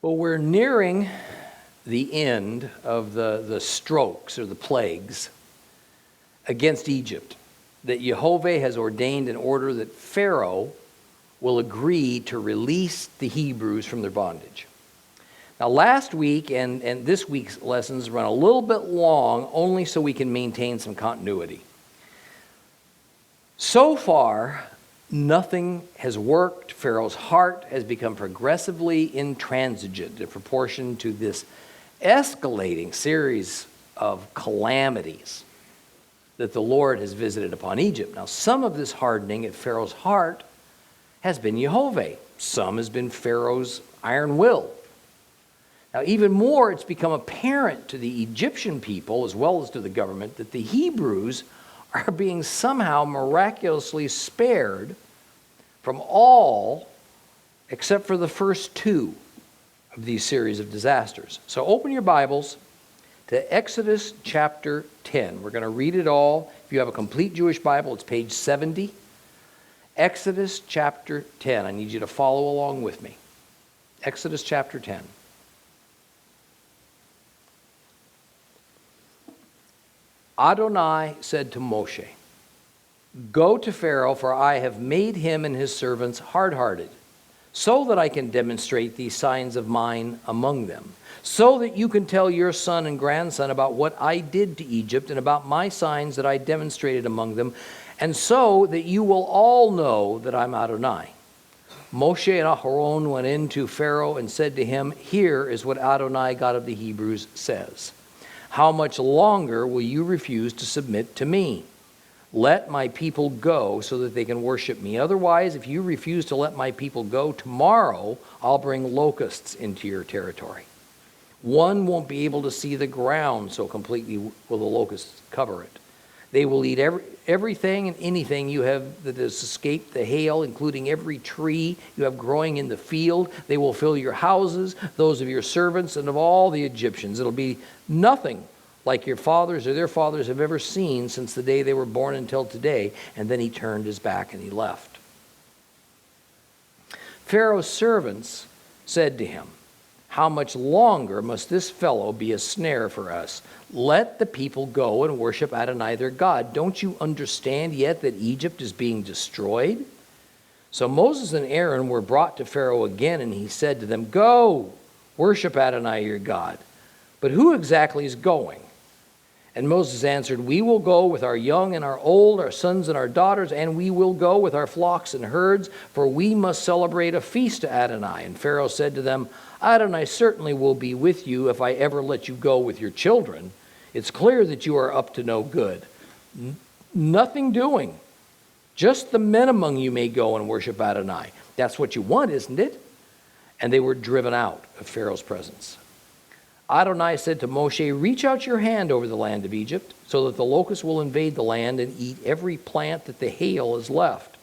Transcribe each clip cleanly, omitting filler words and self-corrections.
Well, we're nearing the end of the strokes or the plagues against Egypt that Jehovah has ordained in order that Pharaoh will agree to release the Hebrews from their bondage. Now, last week and this week's lessons run a little bit long, only so we can maintain some continuity. So far, nothing has worked. Pharaoh's heart has become progressively intransigent in proportion to this escalating series of calamities that the Lord has visited upon Egypt. Now, some of this hardening at Pharaoh's heart has been Jehovah. Some has been Pharaoh's iron will. Now, even more, it's become apparent to the Egyptian people, as well as to the government, that the Hebrews are being somehow miraculously spared from all except for the first two of these series of disasters. So open your Bibles to Exodus chapter 10. We're going to read it all. If you have a complete Jewish Bible, it's page 70. Exodus chapter 10. I need you to follow along with me. Exodus chapter 10. Adonai said to Moshe, "Go to Pharaoh, for I have made him and his servants hard-hearted, so that I can demonstrate these signs of mine among them, so that you can tell your son and grandson about what I did to Egypt and about my signs that I demonstrated among them, and so that you will all know that I'm Adonai." Moshe and Aharon went in to Pharaoh and said to him, "Here is what Adonai, God of the Hebrews, says. How much longer will you refuse to submit to me? Let my people go so that they can worship me. Otherwise, if you refuse to let my people go, tomorrow I'll bring locusts into your territory. One won't be able to see the ground, so completely will the locusts cover it. They will eat everything and anything you have that has escaped the hail, including every tree you have growing in the field. They will fill your houses, those of your servants, and of all the Egyptians. It'll be nothing like your fathers or their fathers have ever seen since the day they were born until today." And then he turned his back and he left. Pharaoh's servants said to him, "How much longer must this fellow be a snare for us? Let the people go and worship Adonai their God. Don't you understand yet that Egypt is being destroyed?" So Moses and Aaron were brought to Pharaoh again, and he said to them, "Go, worship Adonai your God. But who exactly is going?" And Moses answered, "We will go with our young and our old, our sons and our daughters, and we will go with our flocks and herds, for we must celebrate a feast to Adonai." And Pharaoh said to them, "Adonai certainly will be with you if I ever let you go with your children. It's clear that you are up to no good. Nothing doing. Just the men among you may go and worship Adonai. That's what you want, isn't it?" And they were driven out of Pharaoh's presence. Adonai said to Moshe, "Reach out your hand over the land of Egypt, so that the locusts will invade the land and eat every plant that the hail has left."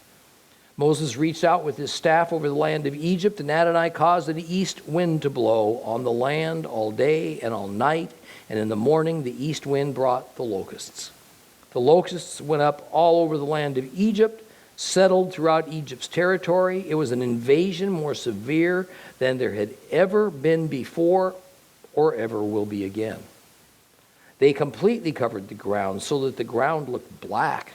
Moses reached out with his staff over the land of Egypt, and Adonai caused an east wind to blow on the land all day and all night, and in the morning the east wind brought the locusts. The locusts went up all over the land of Egypt, settled throughout Egypt's territory. It was an invasion more severe than there had ever been before or ever will be again. They completely covered the ground so that the ground looked black.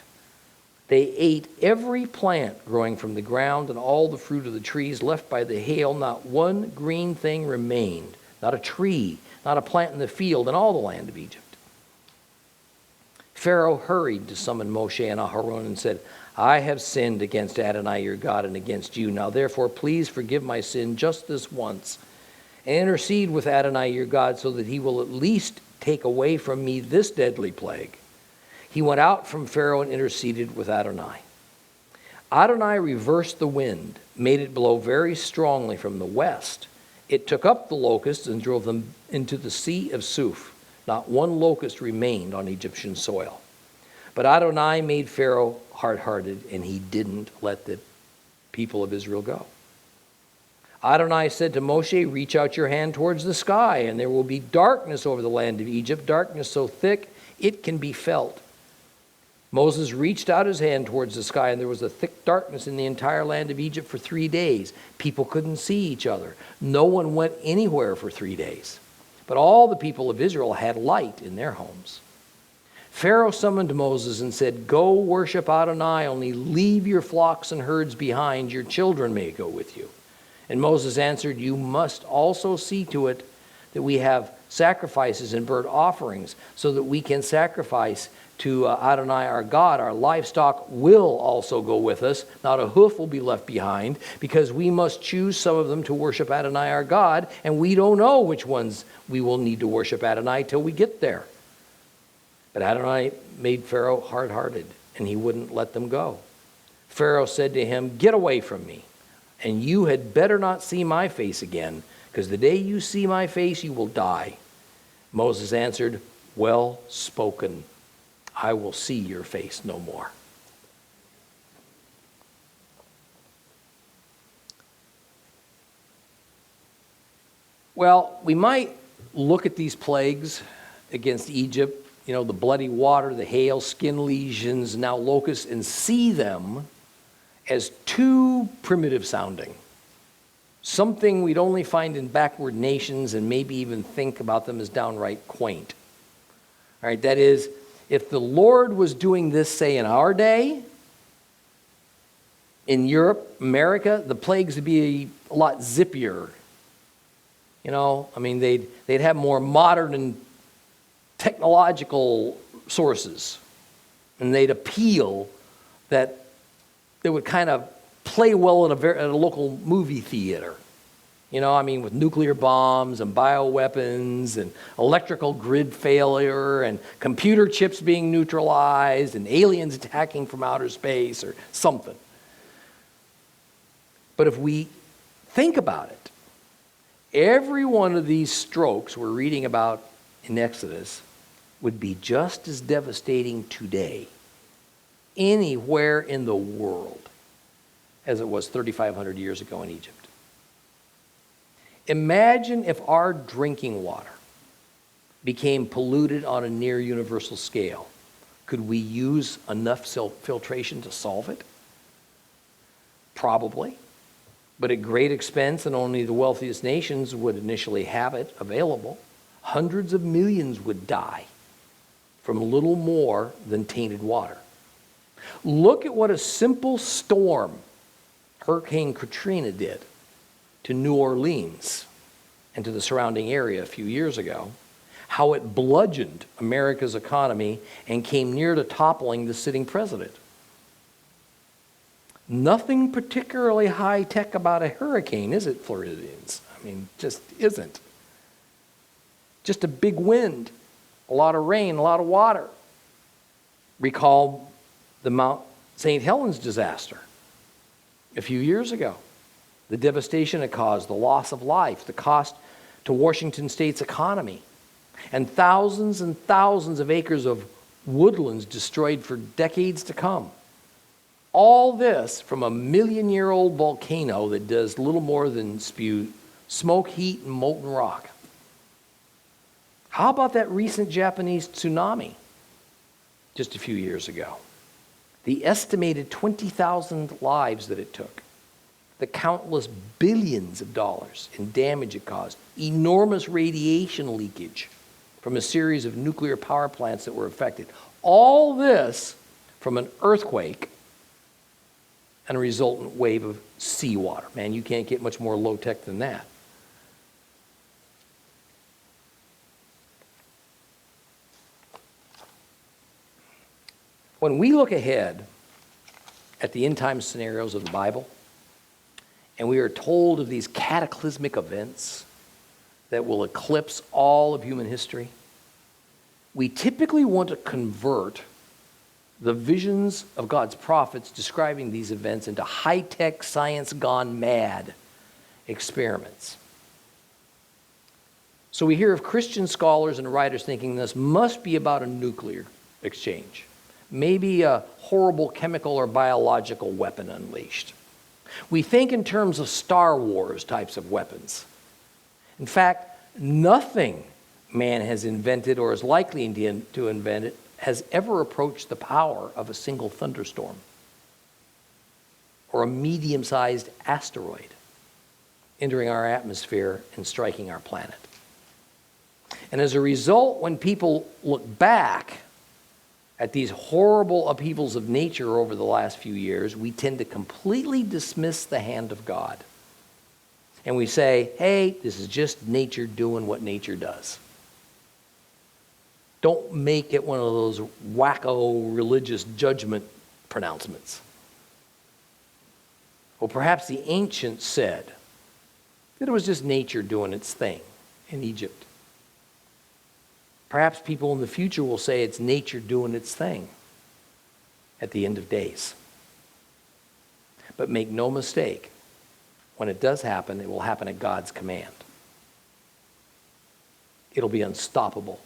They ate every plant growing from the ground and all the fruit of the trees left by the hail. Not one green thing remained, not a tree, not a plant in the field in all the land of Egypt. Pharaoh hurried to summon Moshe and Aharon and said, "I have sinned against Adonai your God and against you. Now therefore please forgive my sin just this once, and intercede with Adonai your God so that he will at least take away from me this deadly plague." He went out from Pharaoh and interceded with Adonai. Adonai reversed the wind, made it blow very strongly from the west. It took up the locusts and drove them into the Sea of Suf. Not one locust remained on Egyptian soil. But Adonai made Pharaoh hard-hearted, and he didn't let the people of Israel go. Adonai said to Moshe, "Reach out your hand towards the sky, and there will be darkness over the land of Egypt, darkness so thick it can be felt. Moses reached out his hand towards the sky, and there was a thick darkness in the entire land of Egypt for 3 days. People couldn't see each other. No one went anywhere for 3 days. But all the people of Israel had light in their homes. Pharaoh summoned Moses and said, "Go worship Adonai, only leave your flocks and herds behind. Your children may go with you." And Moses answered, "You must also see to it that we have sacrifices and burnt offerings, so that we can sacrifice to Adonai our God. Our livestock will also go with us. Not a hoof will be left behind, because we must choose some of them to worship Adonai our God, and we don't know which ones we will need to worship Adonai till we get there." But Adonai made Pharaoh hard-hearted, and he wouldn't let them go. Pharaoh said to him, "Get away from me, and you had better not see my face again, because the day you see my face, you will die." Moses answered, "Well spoken. I will see your face no more." Well, we might look at these plagues against Egypt, the bloody water, the hail, skin lesions, now locusts, and see them as too primitive sounding. Something we'd only find in backward nations, and maybe even think about them as downright quaint. All right, that is, if the Lord was doing this, say, in our day, in Europe, America, the plagues would be a lot zippier. They'd have more modern and technological sources, and they'd appeal that they would kind of play well at a local movie theater. With nuclear bombs and bioweapons and electrical grid failure and computer chips being neutralized and aliens attacking from outer space or something. But if we think about it, every one of these strokes we're reading about in Exodus would be just as devastating today, anywhere in the world, as it was 3,500 years ago in Egypt. Imagine if our drinking water became polluted on a near universal scale. Could we use enough filtration to solve it? Probably, but at great expense, and only the wealthiest nations would initially have it available. Hundreds of millions would die from little more than tainted water. Look at what a simple storm, Hurricane Katrina, did to New Orleans and to the surrounding area a few years ago, how it bludgeoned America's economy and came near to toppling the sitting president. Nothing particularly high-tech about a hurricane, is it, Floridians? Just isn't. Just a big wind, a lot of rain, a lot of water. Recall the Mount St. Helens disaster a few years ago. The devastation it caused, the loss of life, the cost to Washington State's economy, and thousands of acres of woodlands destroyed for decades to come. All this from a million-year-old volcano that does little more than spew smoke, heat, and molten rock. How about that recent Japanese tsunami just a few years ago? The estimated 20,000 lives that it took, the countless billions of dollars in damage it caused, enormous radiation leakage from a series of nuclear power plants that were affected. All this from an earthquake and a resultant wave of seawater. Man, you can't get much more low-tech than that. When we look ahead at the end-time scenarios of the Bible, and we are told of these cataclysmic events that will eclipse all of human history, we typically want to convert the visions of God's prophets describing these events into high-tech, science gone mad experiments. So we hear of Christian scholars and writers thinking this must be about a nuclear exchange, maybe a horrible chemical or biological weapon unleashed. We think in terms of Star Wars types of weapons. In fact, nothing man has invented or is likely to invent it has ever approached the power of a single thunderstorm or a medium-sized asteroid entering our atmosphere and striking our planet. And as a result, when people look back at these horrible upheavals of nature over the last few years, we tend to completely dismiss the hand of God. And we say, hey, this is just nature doing what nature does. Don't make it one of those wacko religious judgment pronouncements. Well, perhaps the ancients said that it was just nature doing its thing in Egypt. Perhaps people in the future will say it's nature doing its thing at the end of days. But make no mistake, when it does happen, it will happen at God's command. It'll be unstoppable.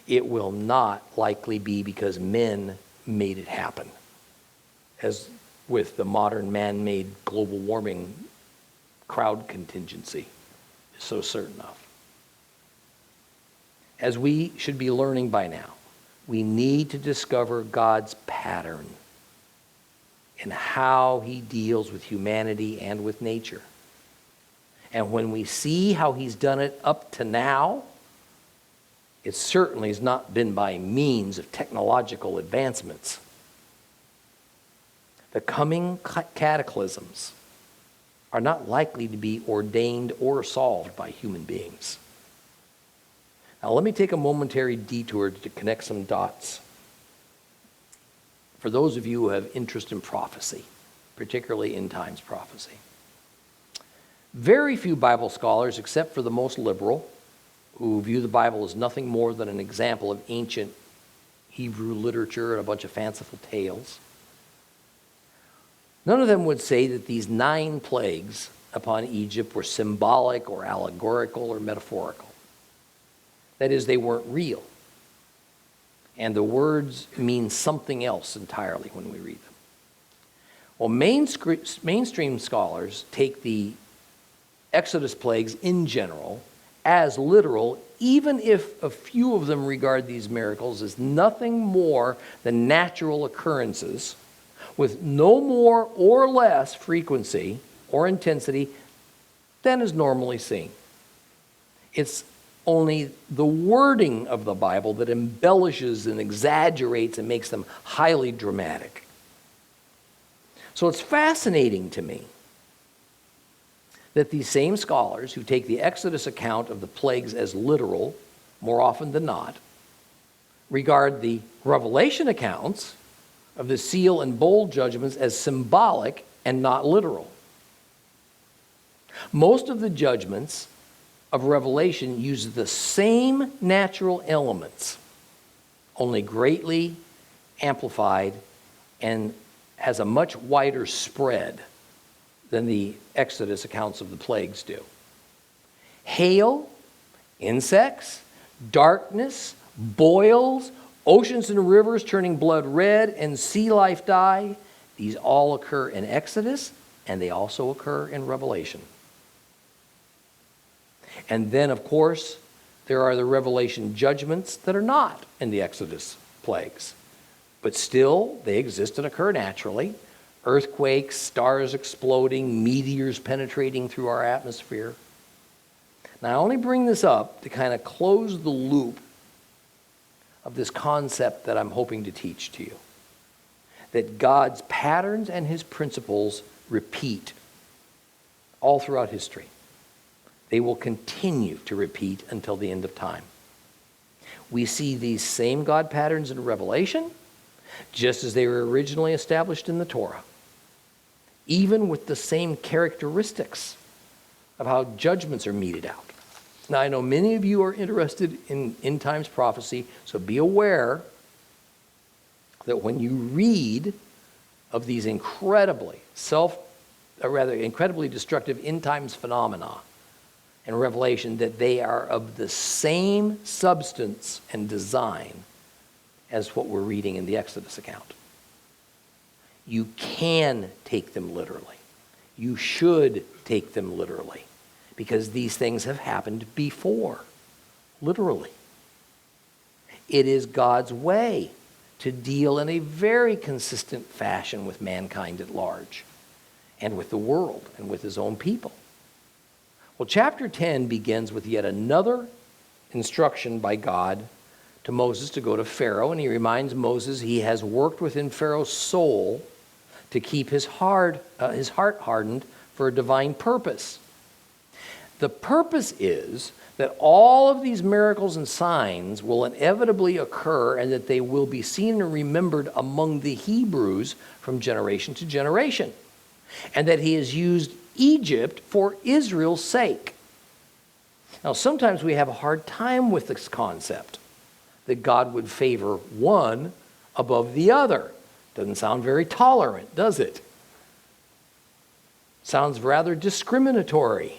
It will not likely be because men made it happen, as with the modern man-made global warming crowd contingency is so certain of. As we should be learning by now, we need to discover God's pattern in how he deals with humanity and with nature. And when we see how he's done it up to now, it certainly has not been by means of technological advancements. The coming cataclysms are not likely to be ordained or solved by human beings. Now, let me take a momentary detour to connect some dots. For those of you who have interest in prophecy, particularly end times prophecy, very few Bible scholars, except for the most liberal, who view the Bible as nothing more than an example of ancient Hebrew literature and a bunch of fanciful tales, none of them would say that these 9 plagues upon Egypt were symbolic or allegorical or metaphorical. That is, they weren't real. And the words mean something else entirely when we read them. Well, mainstream scholars take the Exodus plagues in general as literal, even if a few of them regard these miracles as nothing more than natural occurrences with no more or less frequency or intensity than is normally seen. It's only the wording of the Bible that embellishes and exaggerates and makes them highly dramatic. So it's fascinating to me that these same scholars who take the Exodus account of the plagues as literal, more often than not, regard the Revelation accounts of the seal and bowl judgments as symbolic and not literal. Most of the judgments of Revelation use the same natural elements, only greatly amplified and has a much wider spread than the Exodus accounts of the plagues do. Hail, insects, darkness, boils, oceans and rivers turning blood red, and sea life die, these all occur in Exodus, and they also occur in Revelation. And then, of course, there are the Revelation judgments that are not in the Exodus plagues. But still, they exist and occur naturally. Earthquakes, stars exploding, meteors penetrating through our atmosphere. Now, I only bring this up to kind of close the loop of this concept that I'm hoping to teach to you. That God's patterns and his principles repeat all throughout history. They will continue to repeat until the end of time. We see these same God patterns in Revelation, just as they were originally established in the Torah, even with the same characteristics of how judgments are meted out. Now, I know many of you are interested in end times prophecy, so be aware that when you read of these incredibly destructive end times phenomena in Revelation, that they are of the same substance and design as what we're reading in the Exodus account. You can take them literally. You should take them literally, because these things have happened before, literally. It is God's way to deal in a very consistent fashion with mankind at large, and with the world, and with his own people. Well, chapter 10 begins with yet another instruction by God to Moses to go to Pharaoh, and he reminds Moses he has worked within Pharaoh's soul to keep his heart hardened for a divine purpose. The purpose is that all of these miracles and signs will inevitably occur, and that they will be seen and remembered among the Hebrews from generation to generation, and that he has used Egypt for Israel's sake. Now, sometimes we have a hard time with this concept that God would favor one above the other. Doesn't sound very tolerant, does it? Sounds rather discriminatory.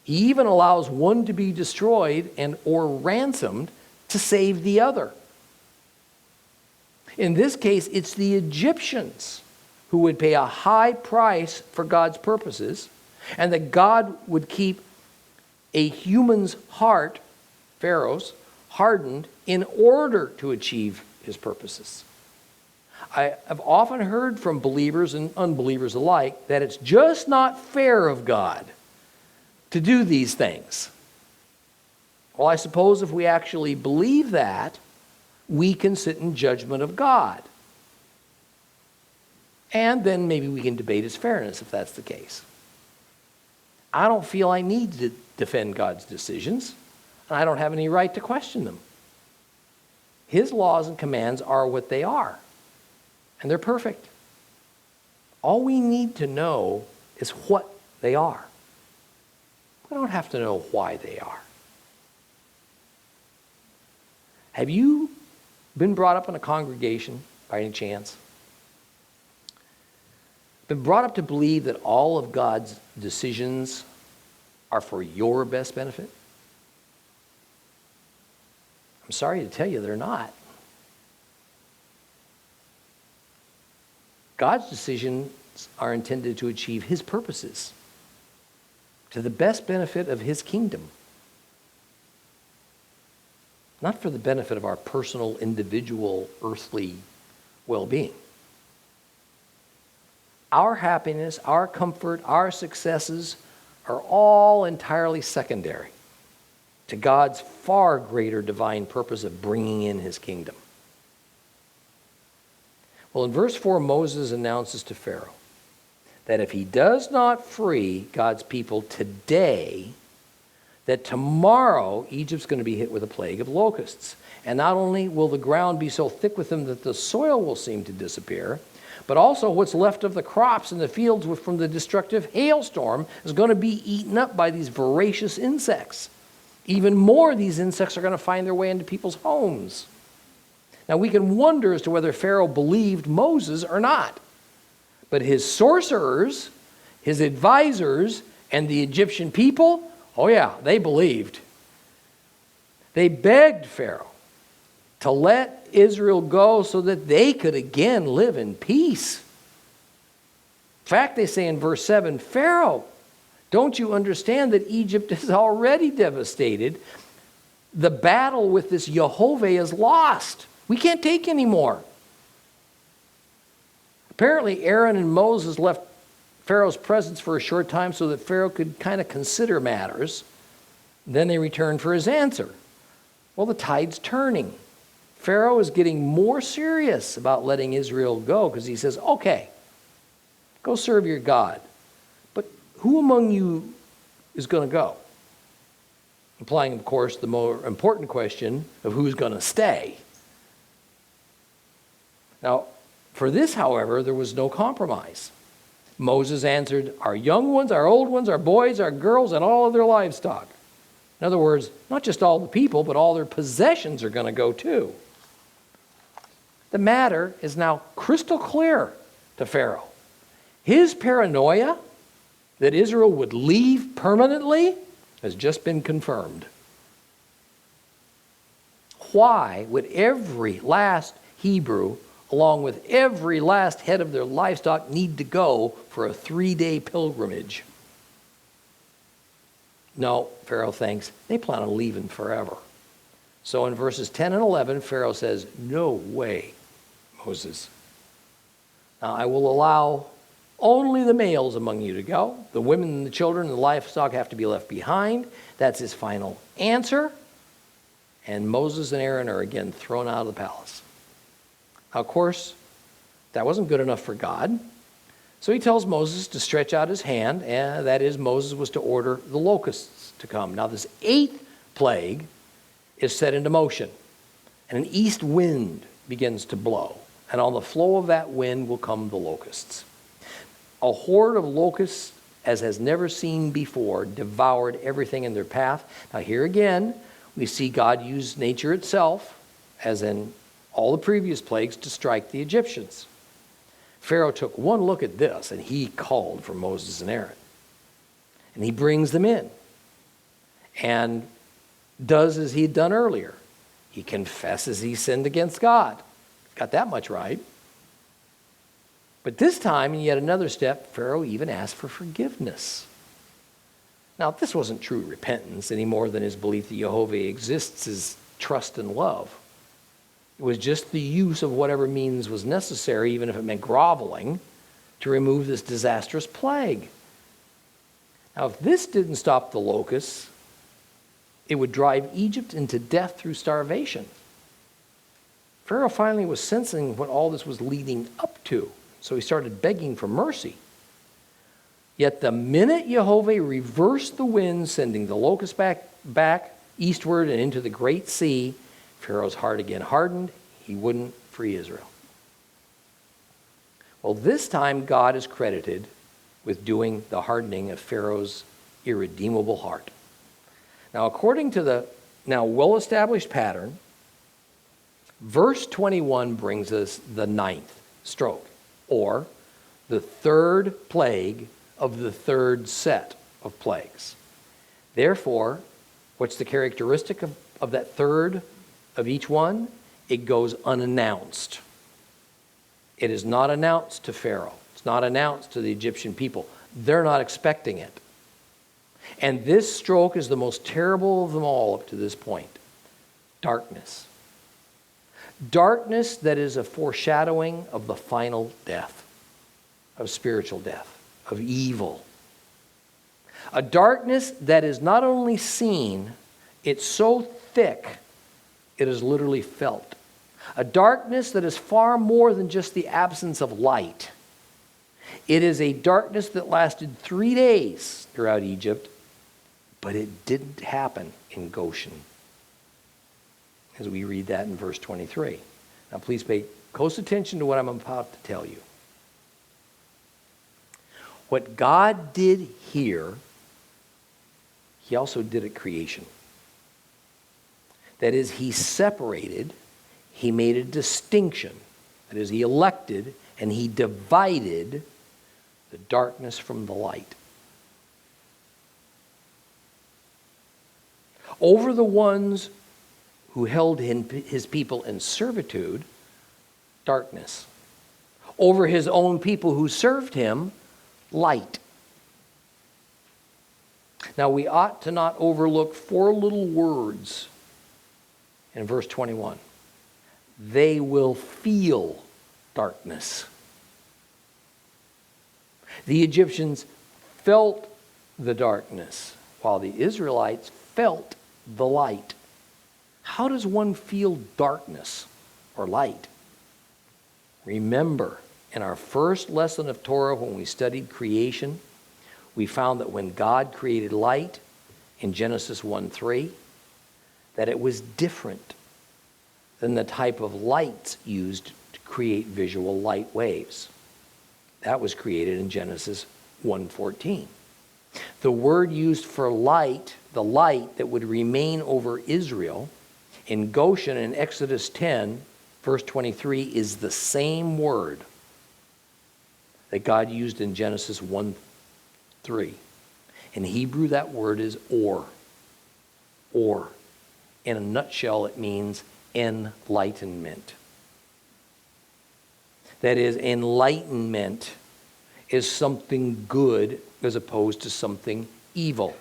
He even allows one to be destroyed and or ransomed to save the other. In this case, it's the Egyptians who would pay a high price for God's purposes, and that God would keep a human's heart, Pharaoh's, hardened in order to achieve his purposes. I have often heard from believers and unbelievers alike that it's just not fair of God to do these things. Well, I suppose if we actually believe that, we can sit in judgment of God. And then maybe we can debate his fairness if that's the case. I don't feel I need to defend God's decisions, and I don't have any right to question them. His laws and commands are what they are, and they're perfect. All we need to know is what they are. We don't have to know why they are. Have you been brought up in a congregation by any chance? Been brought up to believe that all of God's decisions are for your best benefit? I'm sorry to tell you they're not. God's decisions are intended to achieve his purposes to the best benefit of his kingdom, not for the benefit of our personal, individual, earthly well-being. Our happiness, our comfort, our successes are all entirely secondary to God's far greater divine purpose of bringing in his kingdom. Well, in verse 4, Moses announces to Pharaoh that if he does not free God's people today, that tomorrow Egypt's going to be hit with a plague of locusts. And not only will the ground be so thick with them that the soil will seem to disappear, but also what's left of the crops in the fields from the destructive hailstorm is going to be eaten up by these voracious insects. Even more of these insects are going to find their way into people's homes. Now, we can wonder as to whether Pharaoh believed Moses or not. But his sorcerers, his advisors, and the Egyptian people, oh yeah, they believed. They begged Pharaoh to let Israel go so that they could again live in peace. In fact, they say in verse 7, Pharaoh, don't you understand that Egypt is already devastated? The battle with this Jehovah is lost. We can't take any more. Apparently, Aaron and Moses left Pharaoh's presence for a short time so that Pharaoh could kind of consider matters. Then they returned for his answer. Well, the tide's turning. Pharaoh is getting more serious about letting Israel go because he says, okay, go serve your God. But who among you is going to go? Implying, of course, the more important question of who's going to stay. Now, for this, however, there was no compromise. Moses answered, our young ones, our old ones, our boys, our girls, and all of their livestock. In other words, not just all the people, but all their possessions are going to go too. The matter is now crystal clear to Pharaoh. His paranoia that Israel would leave permanently has just been confirmed. Why would every last Hebrew, along with every last head of their livestock, need to go for a 3-day pilgrimage? No, Pharaoh thinks they plan on leaving forever. So in verses 10 and 11, Pharaoh says, "No way, Moses. Now I will allow only the males among you to go. The women and the children and the livestock have to be left behind." That's his final answer. And Moses and Aaron are again thrown out of the palace. Now, of course, that wasn't good enough for God. So he tells Moses to stretch out his hand, and that is, Moses was to order the locusts to come. Now, this 8th plague is set into motion, and an east wind begins to blow, and on the flow of that wind will come the locusts. A horde of locusts, as has never seen before, devoured everything in their path. Now, here again, we see God use nature itself, as in all the previous plagues, to strike the Egyptians. Pharaoh took one look at this, and he called for Moses and Aaron. And he brings them in and does as he had done earlier. He confesses he sinned against God. Got that much right. But this time, in yet another step, Pharaoh even asked for forgiveness. Now, this wasn't true repentance any more than his belief that Jehovah exists as trust and love. It was just the use of whatever means was necessary, even if it meant groveling, to remove this disastrous plague. Now, if this didn't stop the locusts, it would drive Egypt into death through starvation. Pharaoh finally was sensing what all this was leading up to, so he started begging for mercy. Yet the minute Jehovah reversed the wind, sending the locusts back eastward and into the great sea, Pharaoh's heart again hardened. He wouldn't free Israel. Well, this time God is credited with doing the hardening of Pharaoh's irredeemable heart. Now, according to the now well-established pattern, verse 21 brings us the 9th stroke, or the 3rd plague of the 3rd set of plagues. Therefore, what's the characteristic of that 3rd of each one? It goes unannounced. It is not announced to Pharaoh. It's not announced to the Egyptian people. They're not expecting it. And this stroke is the most terrible of them all up to this point. Darkness. Darkness that is a foreshadowing of the final death, of spiritual death, of evil. A darkness that is not only seen, it's so thick, it is literally felt. A darkness that is far more than just the absence of light. It is a darkness that lasted 3 days throughout Egypt, but it didn't happen in Goshen, as we read that in verse 23. Now please pay close attention to what I'm about to tell you. What God did here, he also did at creation. That is, he separated, he made a distinction. That is, he elected and he divided the darkness from the light. Over the ones who held his people in servitude, darkness. Over his own people who served him, light. Now we ought to not overlook 4 little words in verse 21. They will feel darkness. The Egyptians felt the darkness, while the Israelites felt the light. How does one feel darkness or light? Remember, in our first lesson of Torah, when we studied creation, we found that when God created light in Genesis 1:3, that it was different than the type of lights used to create visual light waves. That was created in Genesis 1:14. The word used for light, the light that would remain over Israel in Goshen in Exodus 10, verse 23, is the same word that God used in Genesis 1:3. In Hebrew, that word is or. Or. In a nutshell, it means enlightenment. That is, enlightenment is something good as opposed to something evil.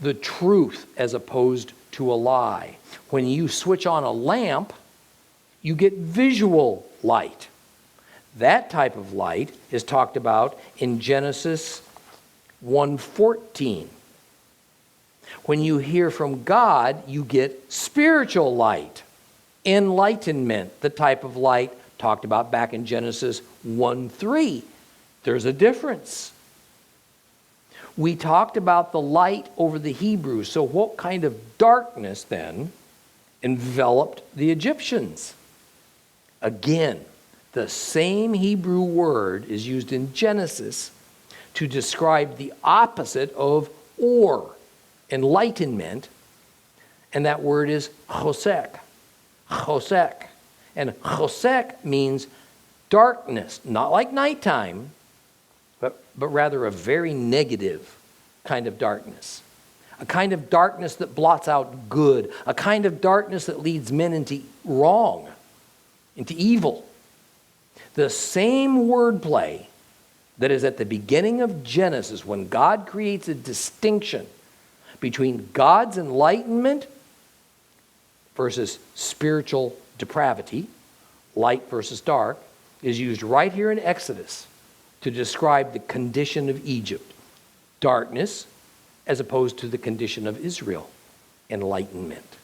The truth as opposed to a lie. When you switch on a lamp, you get visual light. That type of light is talked about in Genesis 1:14. When you hear from God, you get spiritual light, enlightenment, the type of light talked about back in Genesis 1:3. There's a difference. We talked about the light over the Hebrews. So what kind of darkness then enveloped the Egyptians? Again, the same Hebrew word is used in Genesis to describe the opposite of or, enlightenment, and that word is chosek. Chosek. And chosek means darkness, not like nighttime, but rather a very negative kind of darkness. A kind of darkness that blots out good. A kind of darkness that leads men into wrong, into evil. The same wordplay that is at the beginning of Genesis when God creates a distinction between God's enlightenment versus spiritual depravity, light versus dark, is used right here in Exodus to describe the condition of Egypt, darkness, as opposed to the condition of Israel, enlightenment.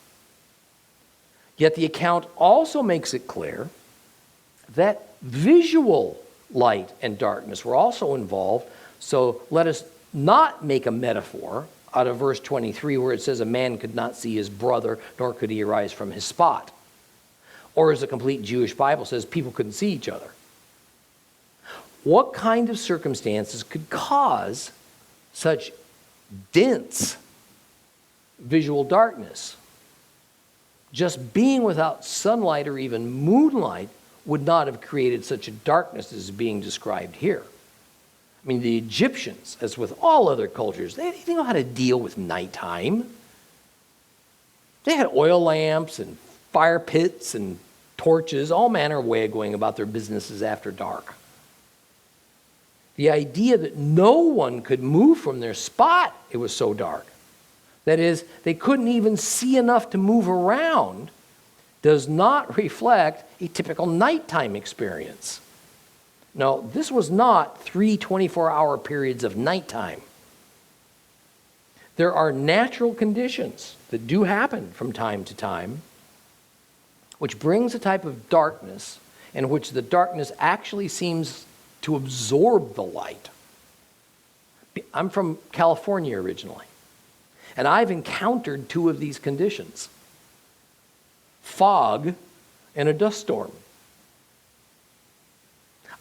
Yet the account also makes it clear that visual light and darkness were also involved. So let us not make a metaphor out of verse 23 where it says a man could not see his brother, nor could he arise from his spot. Or as a complete Jewish Bible says, people couldn't see each other. What kind of circumstances could cause such dense visual darkness? Just being without sunlight or even moonlight would not have created such a darkness as is being described here. I mean, the Egyptians, as with all other cultures, they didn't know how to deal with nighttime. They had oil lamps and fire pits and torches, all manner of way of going about their businesses after dark. The idea that no one could move from their spot, it was so dark. That is, they couldn't even see enough to move around, does not reflect a typical nighttime experience. No, this was not 3 24-hour periods of nighttime. There are natural conditions that do happen from time to time, which brings a type of darkness in which the darkness actually seems to absorb the light. I'm from California originally, and I've encountered two of these conditions: fog and a dust storm.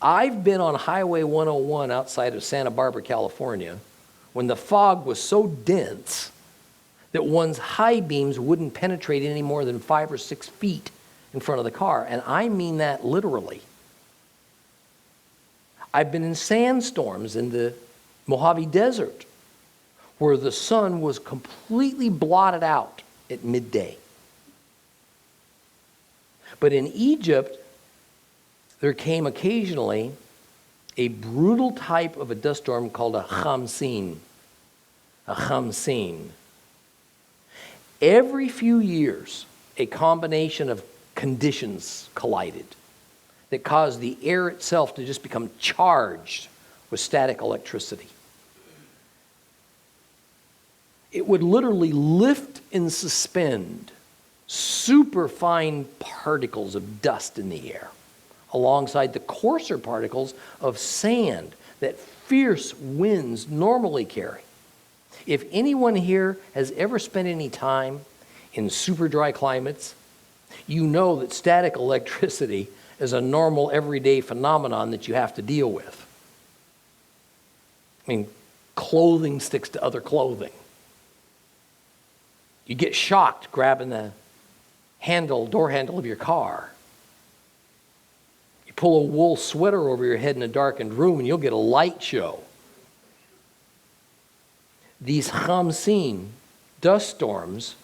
I've been on Highway 101 outside of Santa Barbara, California, when the fog was so dense that one's high beams wouldn't penetrate any more than 5 or 6 feet in front of the car, and I mean that literally. I've been in sandstorms in the Mojave Desert where the sun was completely blotted out at midday. But in Egypt, there came occasionally a brutal type of a dust storm called a khamsin. A khamsin. Every few years, a combination of conditions collided that caused the air itself to just become charged with static electricity. It would literally lift and suspend superfine particles of dust in the air alongside the coarser particles of sand that fierce winds normally carry. If anyone here has ever spent any time in super dry climates, you know that static electricity is a normal everyday phenomenon that you have to deal with. I mean, clothing sticks to other clothing. You get shocked grabbing the door handle of your car. You pull a wool sweater over your head in a darkened room and you'll get a light show. These khamsin, dust storms,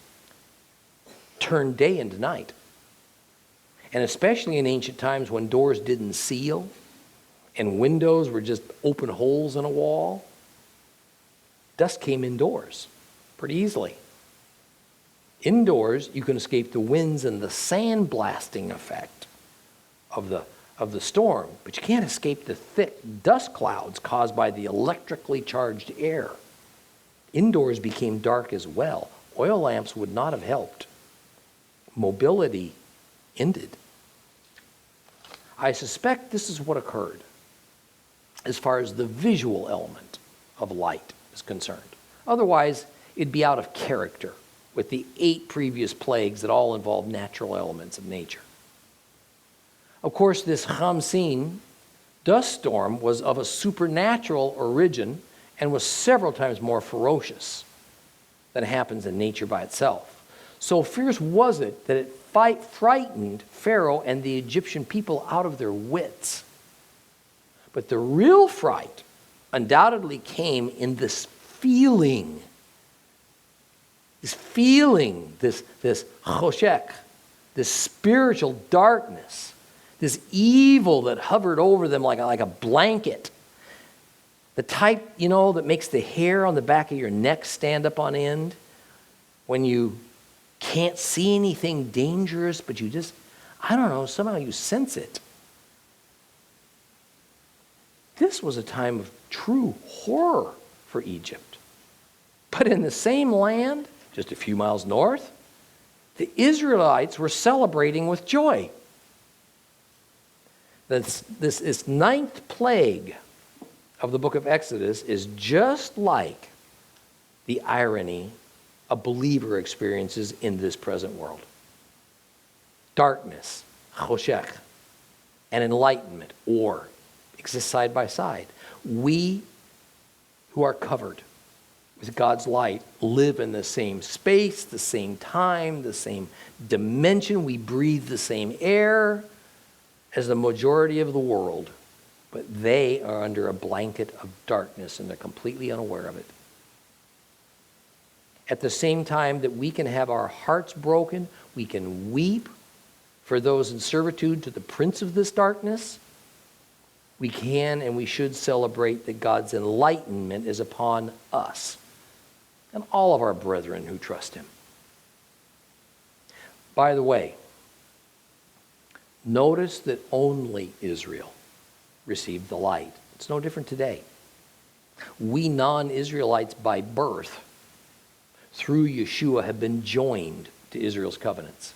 turn day into night. And especially in ancient times when doors didn't seal and windows were just open holes in a wall, dust came indoors pretty easily. Indoors, you can escape the winds and the sandblasting effect of the storm, but you can't escape the thick dust clouds caused by the electrically charged air. Indoors became dark as well. Oil lamps would not have helped. Mobility ended. I suspect this is what occurred as far as the visual element of light is concerned. Otherwise, it'd be out of character with the 8 previous plagues that all involve natural elements of nature. Of course, this Hamsin dust storm was of a supernatural origin and was several times more ferocious than happens in nature by itself. So fierce was it that it frightened Pharaoh and the Egyptian people out of their wits. But the real fright undoubtedly came in this feeling, this choshek, this spiritual darkness, this evil that hovered over them like a blanket. The type, that makes the hair on the back of your neck stand up on end when you can't see anything dangerous, but you just, somehow you sense it. This was a time of true horror for Egypt. But in the same land, just a few miles north, the Israelites were celebrating with joy. This 9th plague of the book of Exodus is just like the irony a believer experiences in this present world. Darkness, choshech, and enlightenment, or exist side by side. We who are covered with God's light live in the same space, the same time, the same dimension. We breathe the same air as the majority of the world, but they are under a blanket of darkness and they're completely unaware of it. At the same time that we can have our hearts broken, we can weep for those in servitude to the prince of this darkness, we can and we should celebrate that God's enlightenment is upon us and all of our brethren who trust him. By the way, notice that only Israel received the light. It's no different today. We non-Israelites by birth, through Yeshua, have been joined to Israel's covenants.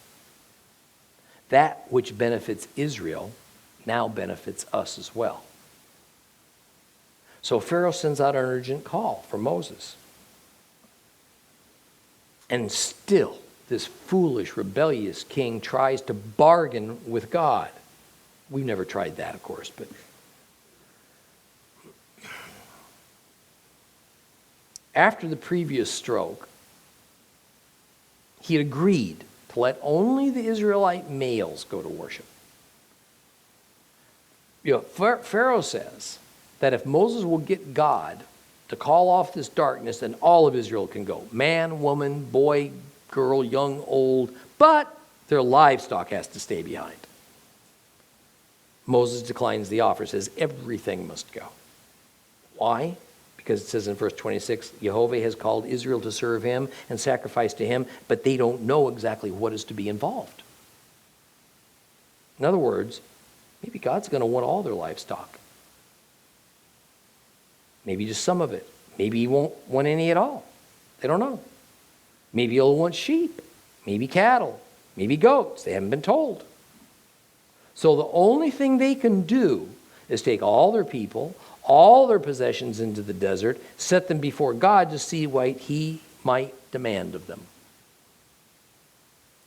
That which benefits Israel now benefits us as well. So Pharaoh sends out an urgent call for Moses. And still, this foolish, rebellious king tries to bargain with God. We've never tried that, of course, but after the previous stroke, he had agreed to let only the Israelite males go to worship. Pharaoh says that if Moses will get God to call off this darkness, then all of Israel can go. Man, woman, boy, girl, young, old, but their livestock has to stay behind. Moses declines the offer, says everything must go. Why? Because it says in verse 26, Jehovah has called Israel to serve him and sacrifice to him, but they don't know exactly what is to be involved. In other words, maybe God's going to want all their livestock. Maybe just some of it. Maybe he won't want any at all. They don't know. Maybe he'll want sheep, maybe cattle, maybe goats. They haven't been told. So the only thing they can do is take all their people, all their possessions into the desert, set them before God to see what he might demand of them.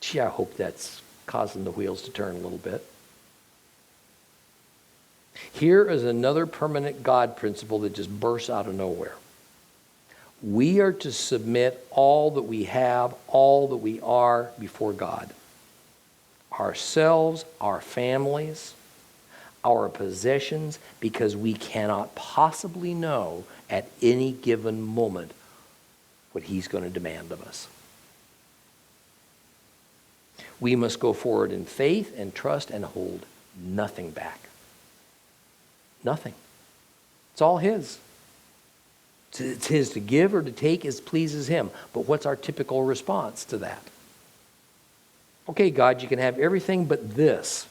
Gee, I hope that's causing the wheels to turn a little bit. Here is another permanent God principle that just bursts out of nowhere. We are to submit all that we have, all that we are before God. Ourselves, our families, our possessions, because we cannot possibly know at any given moment what he's going to demand of us. We must go forward in faith and trust and hold nothing back. Nothing. It's all his. It's his to give or to take as pleases him. But what's our typical response to that? Okay, God, you can have everything but this.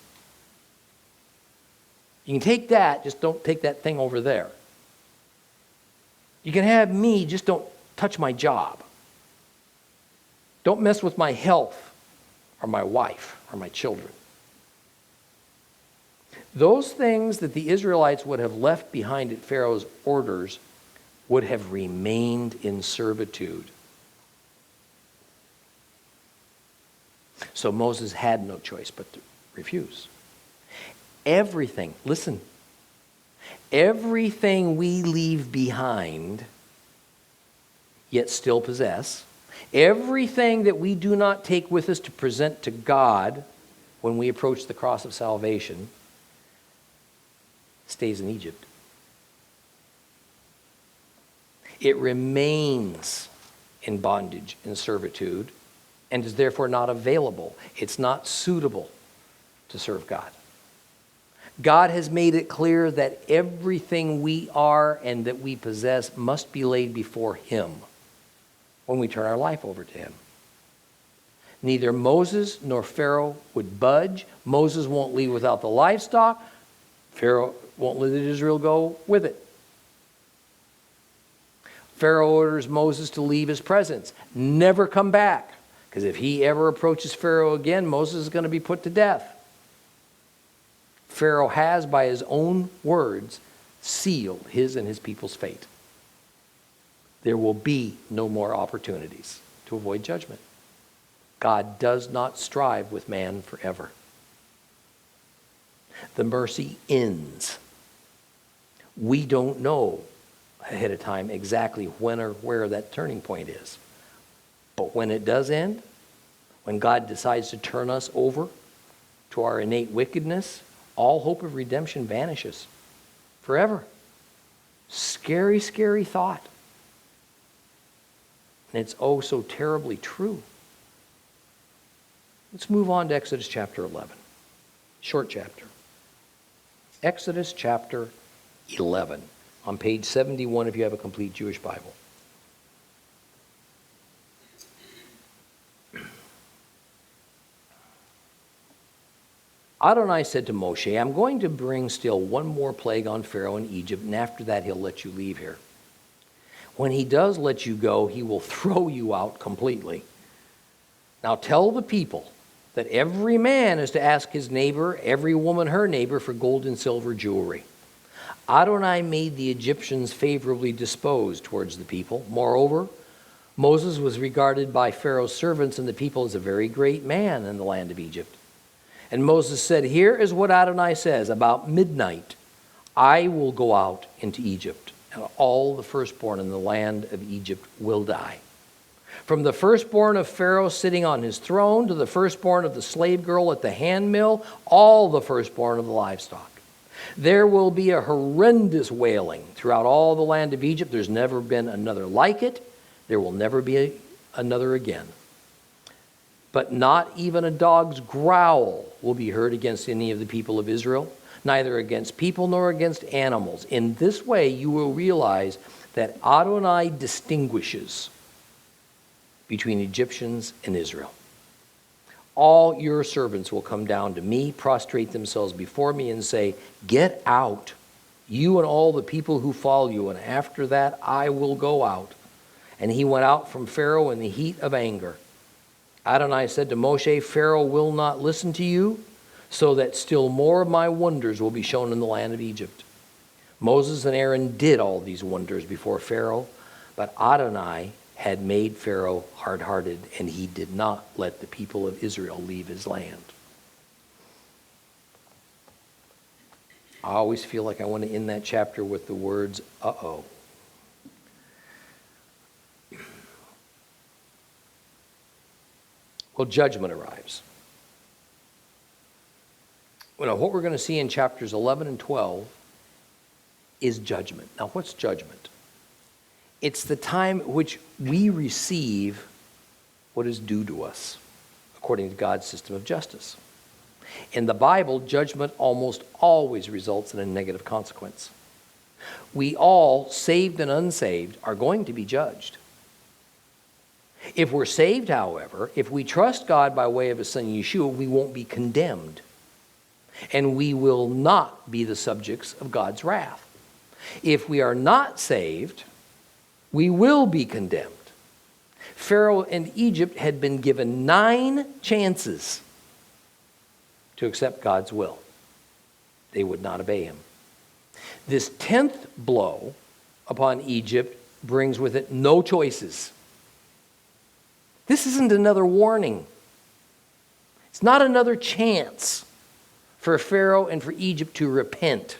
You can take that, just don't take that thing over there. You can have me, just don't touch my job. Don't mess with my health or my wife or my children. Those things that the Israelites would have left behind at Pharaoh's orders would have remained in servitude. So Moses had no choice but to refuse. Everything, listen, everything we leave behind, yet still possess, everything that we do not take with us to present to God when we approach the cross of salvation, stays in Egypt. It remains in bondage and servitude and is therefore not available. It's not suitable to serve God. God has made it clear that everything we are and that we possess must be laid before Him when we turn our life over to Him. Neither Moses nor Pharaoh would budge. Moses won't leave without the livestock. Pharaoh won't let Israel go with it. Pharaoh orders Moses to leave his presence, never come back, because if he ever approaches Pharaoh again, Moses is going to be put to death. Pharaoh has, by his own words, sealed his and his people's fate. There will be no more opportunities to avoid judgment. God does not strive with man forever. The mercy ends. We don't know ahead of time exactly when or where that turning point is. But when it does end, when God decides to turn us over to our innate wickedness, all hope of redemption vanishes forever. Scary, scary thought. And it's oh so terribly true. Let's move on to Exodus chapter 11. Short chapter. Exodus chapter 11. On page 71 if you have a complete Jewish Bible. Adonai said to Moshe, I'm going to bring still one more plague on Pharaoh in Egypt, and after that he'll let you leave here. When he does let you go, he will throw you out completely. Now tell the people that every man is to ask his neighbor, every woman her neighbor, for gold and silver jewelry. Adonai made the Egyptians favorably disposed towards the people. Moreover, Moses was regarded by Pharaoh's servants and the people as a very great man in the land of Egypt. And Moses said, here is what Adonai says, about midnight, I will go out into Egypt, and all the firstborn in the land of Egypt will die. From the firstborn of Pharaoh sitting on his throne to the firstborn of the slave girl at the handmill, all the firstborn of the livestock. There will be a horrendous wailing throughout all the land of Egypt. There's never been another like it. There will never be another again. But not even a dog's growl will be heard against any of the people of Israel, neither against people nor against animals. In this way, you will realize that Adonai distinguishes between Egyptians and Israel. All your servants will come down to me, prostrate themselves before me, and say, get out, you and all the people who follow you, and after that I will go out. And he went out from Pharaoh in the heat of anger. Adonai said to Moshe, Pharaoh will not listen to you, so that still more of my wonders will be shown in the land of Egypt. Moses and Aaron did all these wonders before Pharaoh, but Adonai had made Pharaoh hard-hearted, and he did not let the people of Israel leave his land. I always feel like I want to end that chapter with the words, uh-oh. Well, judgment arrives. Well, what we're going to see in chapters 11 and 12 is judgment. Now, what's judgment? It's the time at which we receive what is due to us, according to God's system of justice. In the Bible, judgment almost always results in a negative consequence. We all, saved and unsaved, are going to be judged. If we're saved, however, if we trust God by way of his son Yeshua, we won't be condemned. And we will not be the subjects of God's wrath. If we are not saved, we will be condemned. Pharaoh and Egypt had been given 9 chances to accept God's will. They would not obey him. This 10th blow upon Egypt brings with it no choices. This isn't another warning. It's not another chance for Pharaoh and for Egypt to repent.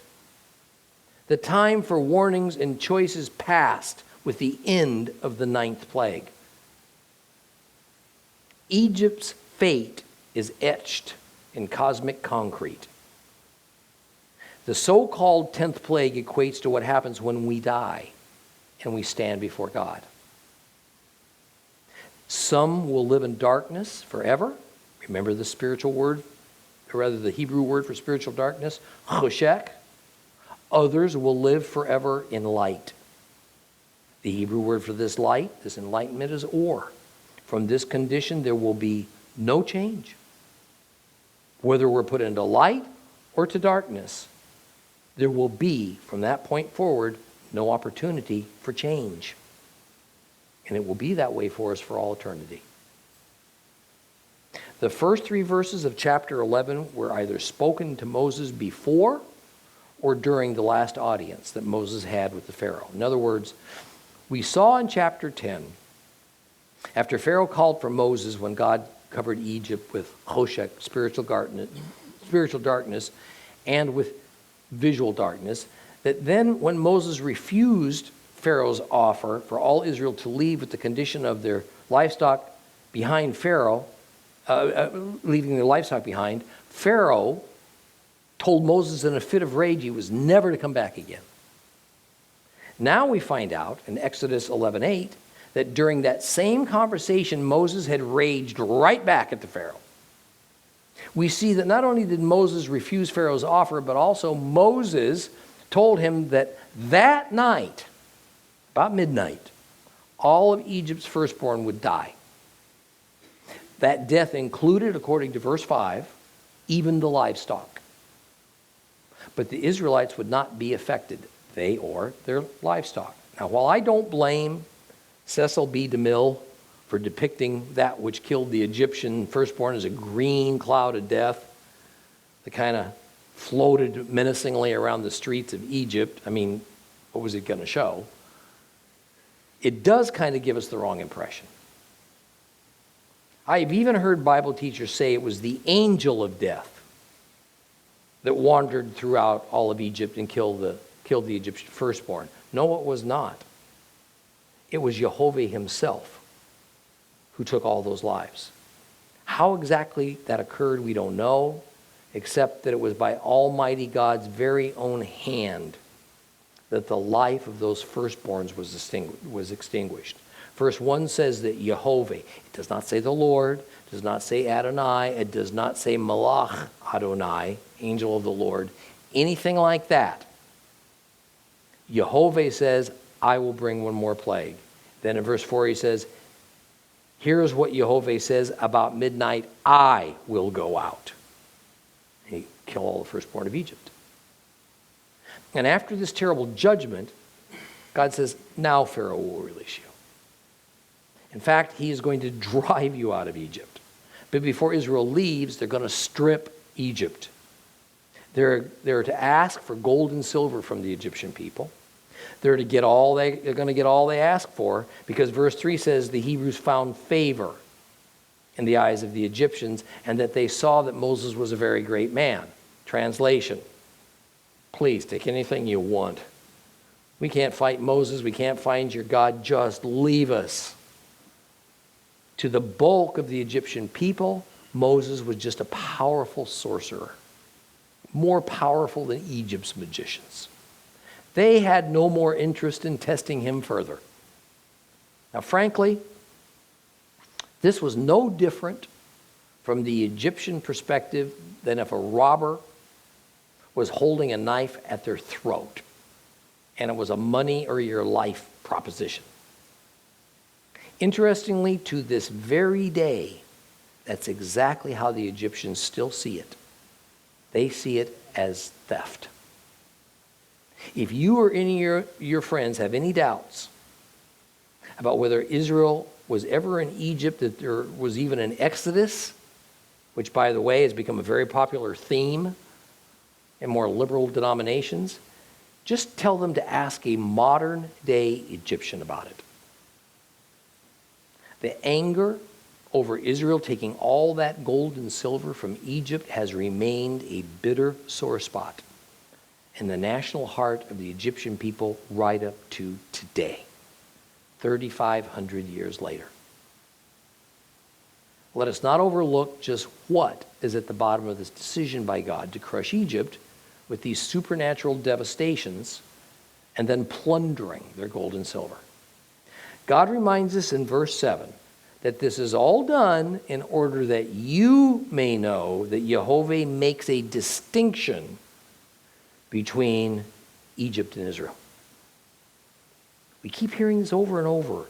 The time for warnings and choices passed with the end of the 9th plague. Egypt's fate is etched in cosmic concrete. The so-called 10th plague equates to what happens when we die and we stand before God. Some will live in darkness forever. Remember the spiritual word, or rather the Hebrew word for spiritual darkness, choshek. Others will live forever in light. The Hebrew word for this light, this enlightenment, is or. From this condition, there will be no change. Whether we're put into light or to darkness, there will be, from that point forward, no opportunity for change. And it will be that way for us for all eternity. The first 3 verses of chapter 11 were either spoken to Moses before or during the last audience that Moses had with the Pharaoh. In other words, we saw in chapter 10, after Pharaoh called for Moses when God covered Egypt with choshek, spiritual darkness, and with visual darkness, that then when Moses refused Pharaoh's offer for all Israel to leave with the condition of their livestock behind Pharaoh, leaving their livestock behind, Pharaoh told Moses in a fit of rage he was never to come back again. Now we find out in Exodus 11:8 that during that same conversation, Moses had raged right back at the Pharaoh. We see that not only did Moses refuse Pharaoh's offer, but also Moses told him that that night, about midnight, all of Egypt's firstborn would die. That death included, according to verse 5, even the livestock. But the Israelites would not be affected, they or their livestock. Now, while I don't blame Cecil B. DeMille for depicting that which killed the Egyptian firstborn as a green cloud of death that kind of floated menacingly around the streets of Egypt, I mean, what was it going to show? It does kind of give us the wrong impression. I've even heard Bible teachers say it was the angel of death that wandered throughout all of Egypt and killed the Egyptian firstborn. No, it was not. It was Jehovah himself who took all those lives. How exactly that occurred, we don't know, except that it was by Almighty God's very own hand that the life of those firstborns was extinguished. Verse 1 says that Jehovah, it does not say the Lord, it does not say Adonai, it does not say Malach Adonai, angel of the Lord, anything like that. Jehovah says, I will bring one more plague. Then in verse 4 he says, here's what Jehovah says, about midnight I will go out. And he kill all the firstborn of Egypt. And after this terrible judgment, God says, now Pharaoh will release you. In fact, he is going to drive you out of Egypt. But before Israel leaves, they're going to strip Egypt. They're to ask for gold and silver from the Egyptian people. They're going to get all they ask for, because verse 3 says the Hebrews found favor in the eyes of the Egyptians, and that they saw that Moses was a very great man. Translation: please take anything you want. We can't fight Moses. We can't find your God. Just leave us. To the bulk of the Egyptian people, Moses was just a powerful sorcerer, more powerful than Egypt's magicians. They had no more interest in testing him further. Now, frankly, this was no different from the Egyptian perspective than if a robber was holding a knife at their throat and it was a money or your life proposition. Interestingly, to this very day, that's exactly how the Egyptians still see it. They see it as theft. If you or any of your friends have any doubts about whether Israel was ever in Egypt, that there was even an Exodus, which, by the way, has become a very popular theme in more liberal denominations, just tell them to ask a modern-day Egyptian about it. The anger over Israel taking all that gold and silver from Egypt has remained a bitter sore spot in the national heart of the Egyptian people right up to today, 3,500 years later. Let us not overlook just what is at the bottom of this decision by God to crush Egypt with these supernatural devastations and then plundering their gold and silver. God reminds us in verse 7 that this is all done in order that you may know that Jehovah makes a distinction between Egypt and Israel. We keep hearing this over and over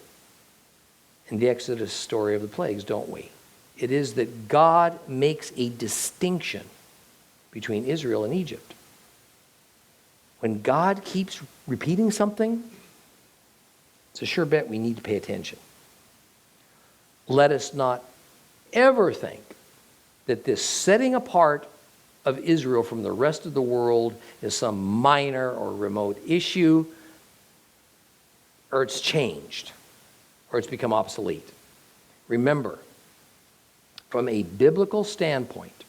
in the Exodus story of the plagues, don't we? It is that God makes a distinction between Israel and Egypt. When God keeps repeating something, it's a sure bet we need to pay attention. Let us not ever think that this setting apart of Israel from the rest of the world is some minor or remote issue, or it's changed, or it's become obsolete. Remember, from a biblical standpoint,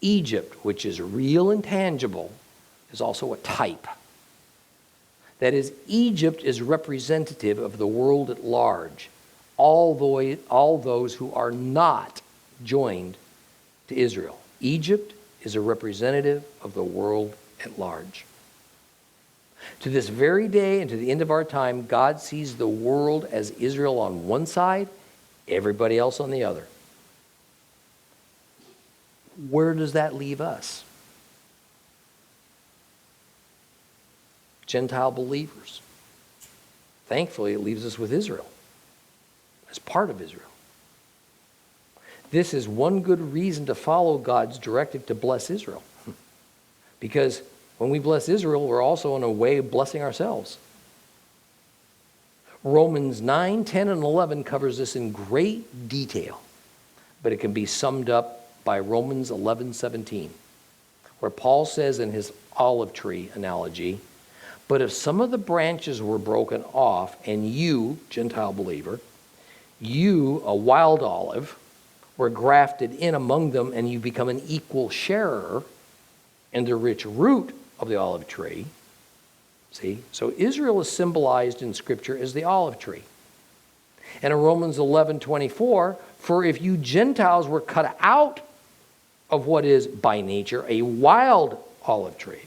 Egypt, which is real and tangible, is also a type. That is, Egypt is representative of the world at large, all those who are not joined to Israel. Egypt is a representative of the world at large. To this very day and to the end of our time, God sees the world as Israel on one side, everybody else on the other. Where does that leave us? Gentile believers. Thankfully, it leaves us with Israel, as part of Israel. This is one good reason to follow God's directive to bless Israel. Because when we bless Israel, we're also in a way blessing ourselves. Romans 9, 10, and 11 covers this in great detail, but it can be summed up by Romans 11, 17, where Paul says in his olive tree analogy, but if some of the branches were broken off and you, Gentile believer, you, a wild olive, were grafted in among them and you become an equal sharer in the rich root of the olive tree. See? So Israel is symbolized in Scripture as the olive tree. And in Romans 11:24, for if you Gentiles were cut out of what is by nature a wild olive tree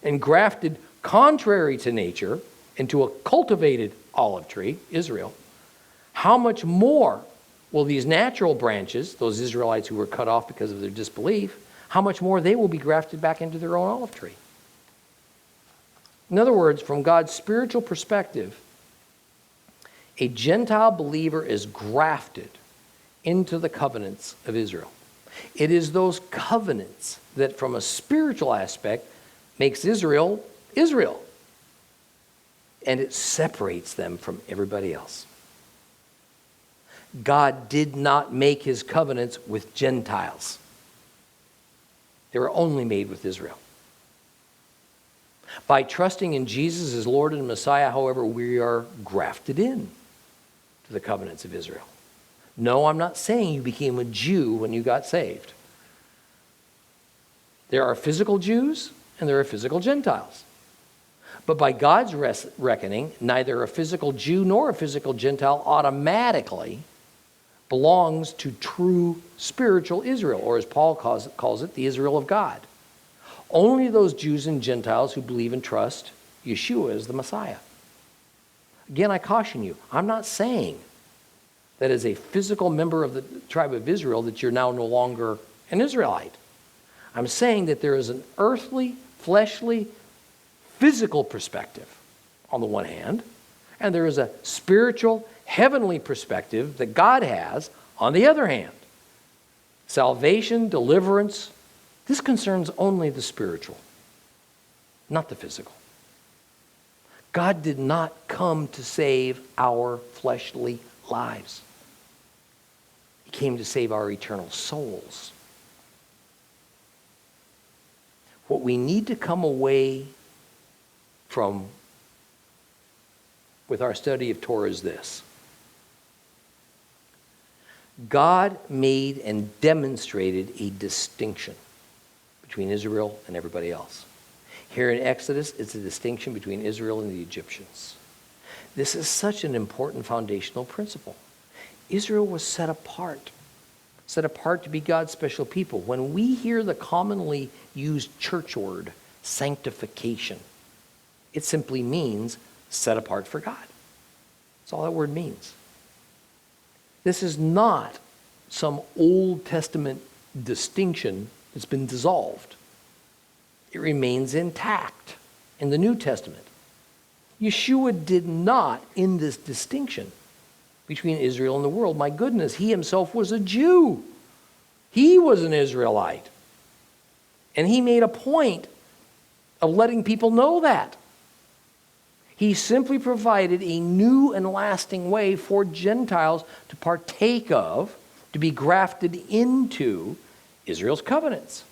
and grafted contrary to nature into a cultivated olive tree, Israel, how much more will these natural branches, those Israelites who were cut off because of their disbelief, how much more they will be grafted back into their own olive tree? In other words, from God's spiritual perspective, a Gentile believer is grafted into the covenants of Israel. It is those covenants that, from a spiritual aspect, makes Israel, Israel. And it separates them from everybody else. God did not make his covenants with Gentiles. They were only made with Israel. By trusting in Jesus as Lord and Messiah, however, we are grafted in to the covenants of Israel. No, I'm not saying you became a Jew when you got saved. There are physical Jews and there are physical Gentiles. But by God's reckoning, neither a physical Jew nor a physical Gentile automatically belongs to true spiritual Israel, or as Paul calls it, the Israel of God. Only those Jews and Gentiles who believe and trust Yeshua as the Messiah. Again, I caution you, I'm not saying that as a physical member of the tribe of Israel that you're now no longer an Israelite. I'm saying that there is an earthly, fleshly, physical perspective on the one hand, And there is a spiritual, heavenly perspective that God has on the other hand. Salvation, deliverance, this concerns only the spiritual, not the physical. God did not come to save our fleshly lives. He came to save our eternal souls. What we need to come away from with our study of Torah is this. God made and demonstrated a distinction between Israel and everybody else. Here in Exodus, it's a distinction between Israel and the Egyptians. This is such an important foundational principle. Israel was set apart to be God's special people. When we hear the commonly used church word, sanctification, it simply means set apart for God. That's all that word means. This is not some Old Testament distinction that's been dissolved. It remains intact in the New Testament. Yeshua did not end this distinction between Israel and the world. My goodness, he himself was a Jew. He was an Israelite. And he made a point of letting people know that. He simply provided a new and lasting way for Gentiles to partake of, to be grafted into Israel's covenants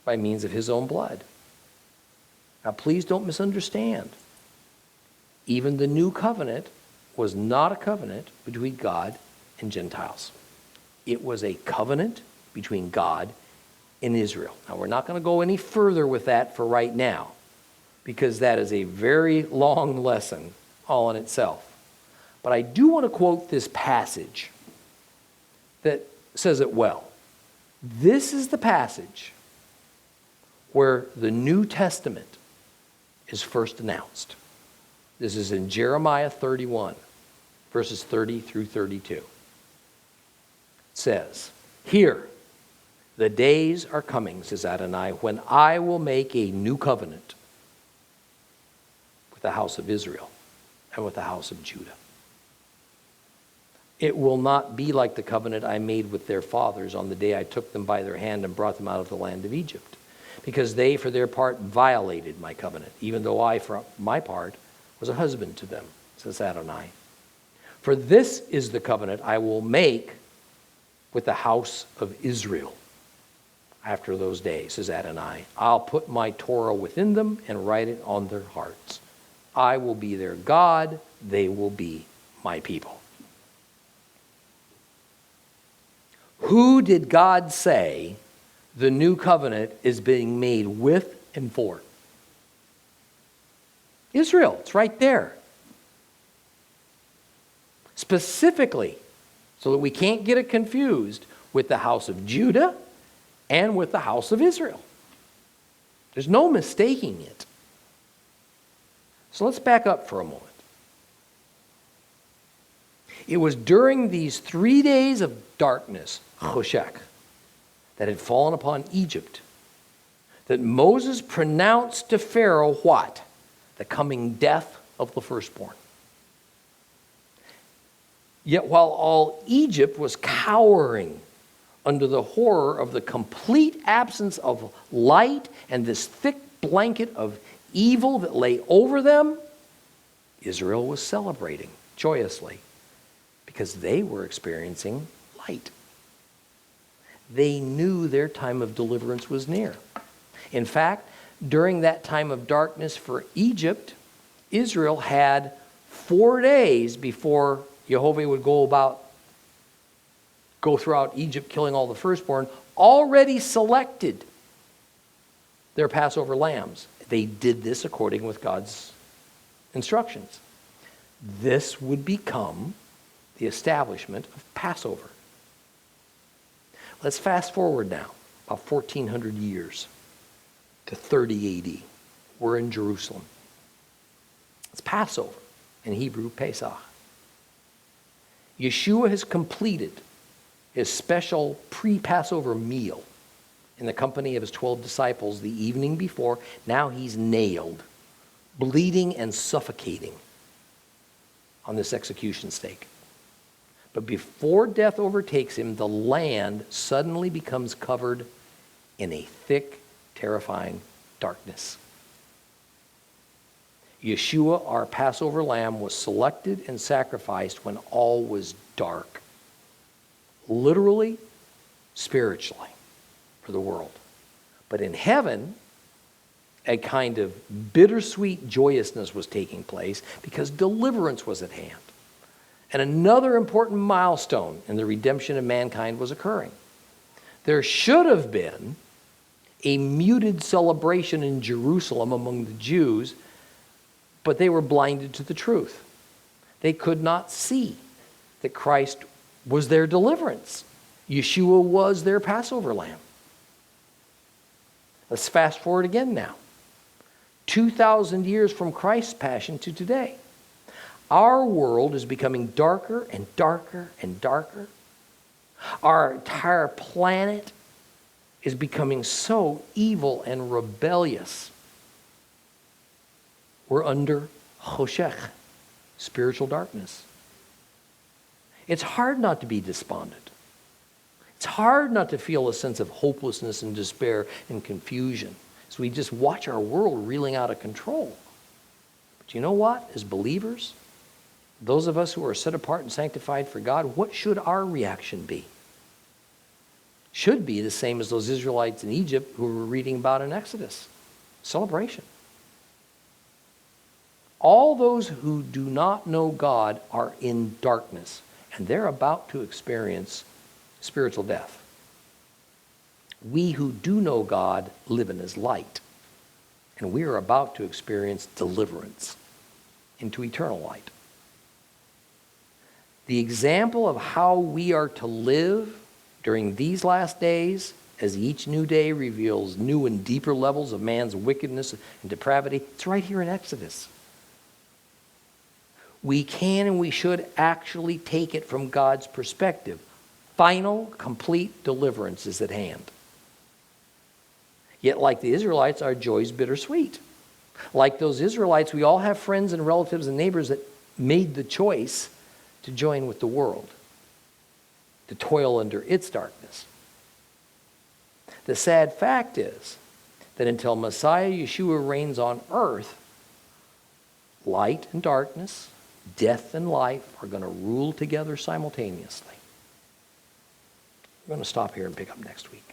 by means of his own blood. Now, please don't misunderstand. Even the new covenant was not a covenant between God and Gentiles. It was a covenant between God and Israel. Now, we're not going to go any further with that for right now, because that is a very long lesson all in itself. But I do want to quote this passage that says it well. This is the passage where the New Testament is first announced. This is in Jeremiah 31, verses 30 through 32. It says, "Here, the days are coming, says Adonai, when I will make a new covenant with the house of Israel and with the house of Judah. It will not be like the covenant I made with their fathers on the day I took them by their hand and brought them out of the land of Egypt, because they, for their part, violated my covenant, even though I, for my part, was a husband to them, says Adonai. For this is the covenant I will make with the house of Israel after those days, says Adonai. I'll put my Torah within them and write it on their hearts. I will be their God, they will be my people." Who did God say the new covenant is being made with and for? Israel. It's right there. Specifically, so that we can't get it confused with the house of Judah and with the house of Israel. There's no mistaking it. So let's back up for a moment. It was during these 3 days of darkness, choshek, that had fallen upon Egypt, that Moses pronounced to Pharaoh what? The coming death of the firstborn. Yet while all Egypt was cowering under the horror of the complete absence of light and this thick blanket of evil that lay over them, Israel was celebrating joyously because they were experiencing light. They knew their time of deliverance was near. In fact, during that time of darkness for Egypt, Israel had 4 days before Jehovah would go throughout Egypt killing all the firstborn, already selected their Passover lambs. They did this according with God's instructions. This would become the establishment of Passover. Let's fast forward now, about 1,400 years to 30 AD. We're in Jerusalem. It's Passover, in Hebrew, Pesach. Yeshua has completed his special pre-Passover meal in the company of his 12 disciples the evening before. Now he's nailed, bleeding and suffocating on this execution stake. But before death overtakes him, the land suddenly becomes covered in a thick, terrifying darkness. Yeshua, our Passover lamb, was selected and sacrificed when all was dark. Literally, spiritually, for the world. But in heaven, a kind of bittersweet joyousness was taking place because deliverance was at hand. And another important milestone in the redemption of mankind was occurring. There should have been a muted celebration in Jerusalem among the Jews, but they were blinded to the truth. They could not see that Christ was their deliverance. Yeshua was their Passover lamb. Let's fast forward again now. 2,000 years from Christ's passion to today. Our world is becoming darker and darker and darker. Our entire planet is becoming so evil and rebellious. We're under choshech, spiritual darkness. It's hard not to be despondent. It's hard not to feel a sense of hopelessness and despair and confusion as we just watch our world reeling out of control. But you know what? As believers, those of us who are set apart and sanctified for God, what should our reaction be? Should be the same as those Israelites in Egypt who we're reading about in Exodus. Celebration. All those who do not know God are in darkness, and they're about to experience spiritual death. We who do know God live in His light, and we are about to experience deliverance into eternal light. The example of how we are to live during these last days, as each new day reveals new and deeper levels of man's wickedness and depravity, it's right here in Exodus. We can and we should actually take it from God's perspective. Final, complete deliverance is at hand. Yet, like the Israelites, our joy is bittersweet. Like those Israelites, we all have friends and relatives and neighbors that made the choice to join with the world, to toil under its darkness. The sad fact is that until Messiah Yeshua reigns on earth, light and darkness, death and life are going to rule together simultaneously. We're going to stop here and pick up next week.